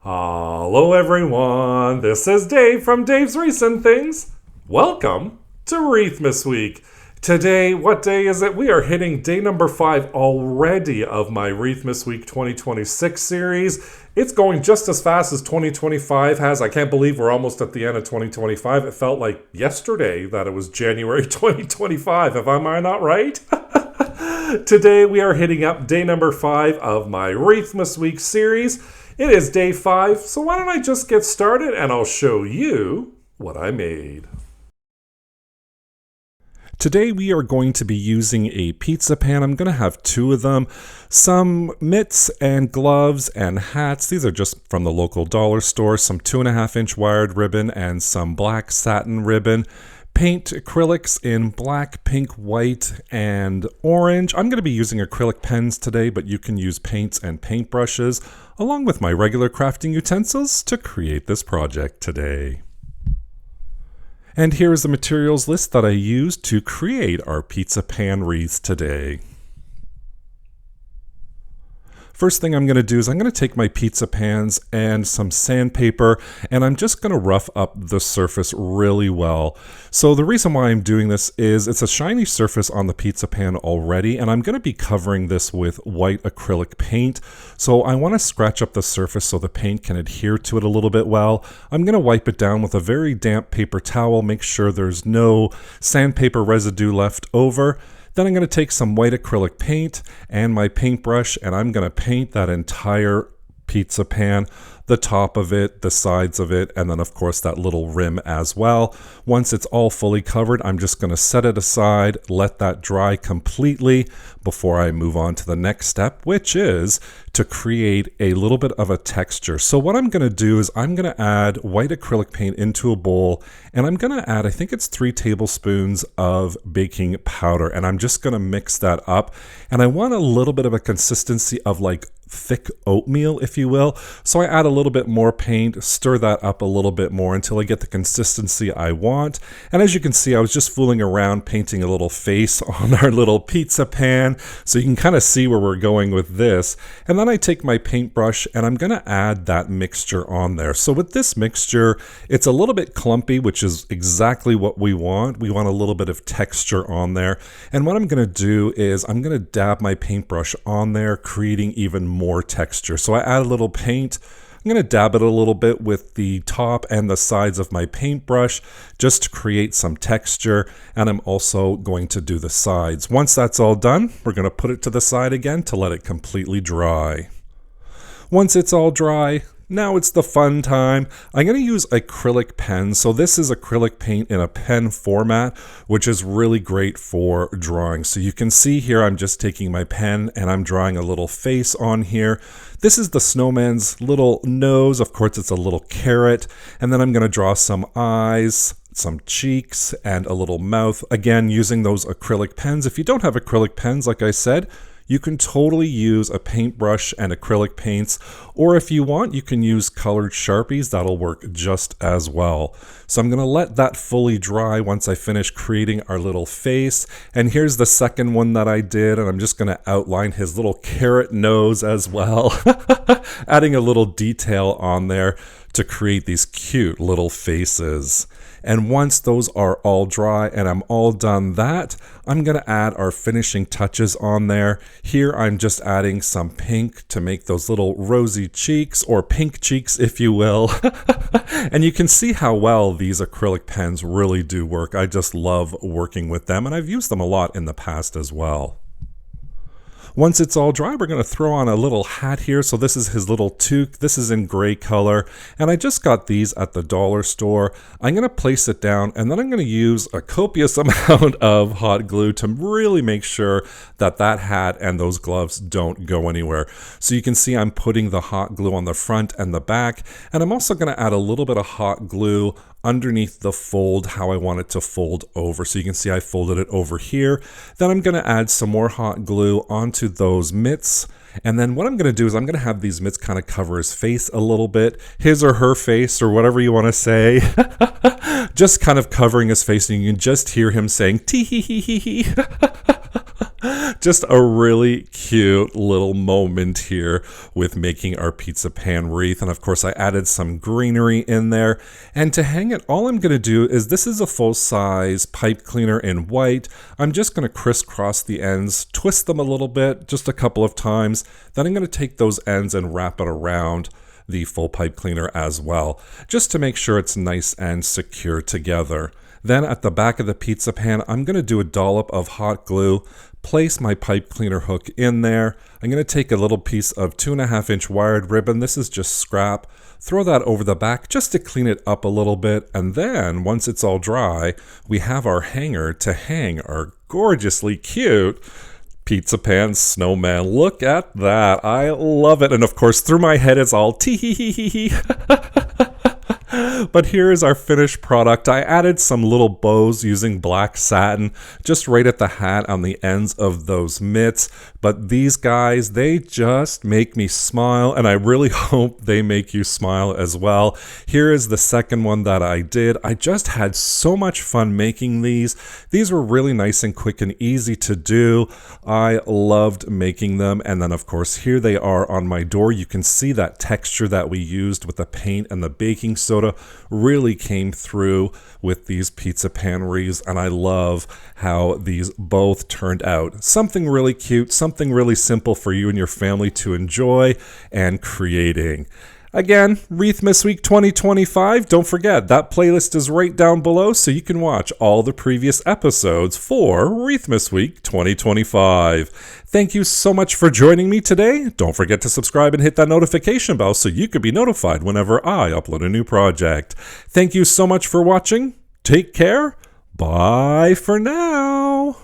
Hello everyone, this is Dave from Dave's Recent Things. Welcome to Wreathmas week. Today, what day is it? We are hitting day number 5 already of my Wreathmas week 2026 series. It's going just as fast as 2025 has. I can't believe we're almost at the end of 2025. It felt like yesterday that it was January 2025. Am I not right? Today we are hitting up day number 5 of my Wreathmas week series. It is day 5, so why don't I just get started and I'll show you what I made. Today we are going to be using a pizza pan. I'm going to have 2 of them, some mitts and gloves and hats. These are just from the local dollar store, some 2.5-inch wired ribbon and some black satin ribbon. Paint acrylics in black, pink, white, and orange. I'm going to be using acrylic pens today, but you can use paints and paintbrushes, along with my regular crafting utensils to create this project today. And here is the materials list that I used to create our pizza pan wreaths today. First thing I'm going to do is I'm going to take my pizza pans and some sandpaper, and I'm just going to rough up the surface really well. So the reason why I'm doing this is it's a shiny surface on the pizza pan already, and I'm going to be covering this with white acrylic paint. So I want to scratch up the surface so the paint can adhere to it a little bit well. I'm going to wipe it down with a very damp paper towel, make sure there's no sandpaper residue left over. Then I'm going to take some white acrylic paint and my paintbrush, and I'm going to paint that entire pizza pan, the top of it, the sides of it, and then of course that little rim as well. Once it's all fully covered, I'm just going to set it aside, let that dry completely before I move on to the next step, which is to create a little bit of a texture. So what I'm going to do is I'm going to add white acrylic paint into a bowl, and I'm going to add, I think it's 3 tablespoons of baking powder, and I'm just going to mix that up. And I want a little bit of a consistency of like thick oatmeal, if you will. So I add a little bit more paint, stir that up a little bit more until I get the consistency I want. And as you can see, I was just fooling around painting a little face on our little pizza pan, so you can kind of see where we're going with this. And then I take my paintbrush and I'm going to add that mixture on there. So with this mixture, it's a little bit clumpy, which is exactly what we want. We want a little bit of texture on there. And what I'm going to do is I'm going to dab my paintbrush on there, creating even more texture. So I add a little paint. I'm going to dab it a little bit with the top and the sides of my paintbrush just to create some texture, and I'm also going to do the sides. Once that's all done, we're going to put it to the side again to let it completely dry. Once it's all dry, now it's the fun time. I'm going to use acrylic pens. So this is acrylic paint in a pen format, which is really great for drawing. So you can see here I'm just taking my pen and I'm drawing a little face on here. This is the snowman's little nose. Of course, it's a little carrot. And then I'm going to draw some eyes, some cheeks, and a little mouth. Again, using those acrylic pens. If you don't have acrylic pens, like I said, you can totally use a paintbrush and acrylic paints, or if you want, you can use colored Sharpies. That'll work just as well. So I'm going to let that fully dry once I finish creating our little face. And here's the second one that I did, and I'm just going to outline his little carrot nose as well, adding a little detail on there to create these cute little faces. And once those are all dry and I'm all done that, I'm going to add our finishing touches on there. Here I'm just adding some pink to make those little rosy cheeks, or pink cheeks if you will. And you can see how well these acrylic pens really do work. I just love working with them, and I've used them a lot in the past as well. Once it's all dry, we're going to throw on a little hat here. So this is his little toque. This is in gray color, and I just got these at the dollar store. I'm going to place it down, and then I'm going to use a copious amount of hot glue to really make sure that that hat and those gloves don't go anywhere. So you can see I'm putting the hot glue on the front and the back, and I'm also going to add a little bit of hot glue underneath the fold, how I want it to fold over. So you can see I folded it over here. Then I'm going to add some more hot glue onto those mitts. And then what I'm going to do is I'm going to have these mitts kind of cover his face a little bit, his or her face, or whatever you want to say. Just kind of covering his face, and you can just hear him saying tee hee hee hee hee. Just a really cute little moment here with making our pizza pan wreath. And of course I added some greenery in there. And to hang it, all I'm going to do is, this is a full-size pipe cleaner in white. I'm just going to crisscross the ends, twist them a little bit, just a couple of times. Then I'm going to take those ends and wrap it around the full pipe cleaner as well, just to make sure it's nice and secure together. Then at the back of the pizza pan, I'm going to do a dollop of hot glue, place my pipe cleaner hook in there. I'm going to take a little piece of 2.5-inch wired ribbon. This is just scrap. Throw that over the back just to clean it up a little bit. And then once it's all dry, we have our hanger to hang our gorgeously cute pizza pan snowman. Look at that. I love it. And of course, through my head, it's all tee-hee-hee-hee-hee. But here is our finished product. I added some little bows using black satin just right at the hat on the ends of those mitts. But these guys, they just make me smile, and I really hope they make you smile as well. Here is the second one that I did. I just had so much fun making these. These were really nice and quick and easy to do. I loved making them. And then of course, here they are on my door. You can see that texture that we used with the paint and the baking soda really came through with these pizza pan wreaths, and I love how these both turned out. Something really cute, something really simple for you and your family to enjoy and creating. Again, Wreathmas Week 2025, don't forget, that playlist is right down below so you can watch all the previous episodes for Wreathmas Week 2025. Thank you so much for joining me today. Don't forget to subscribe and hit that notification bell so you can be notified whenever I upload a new project. Thank you so much for watching. Take care. Bye for now.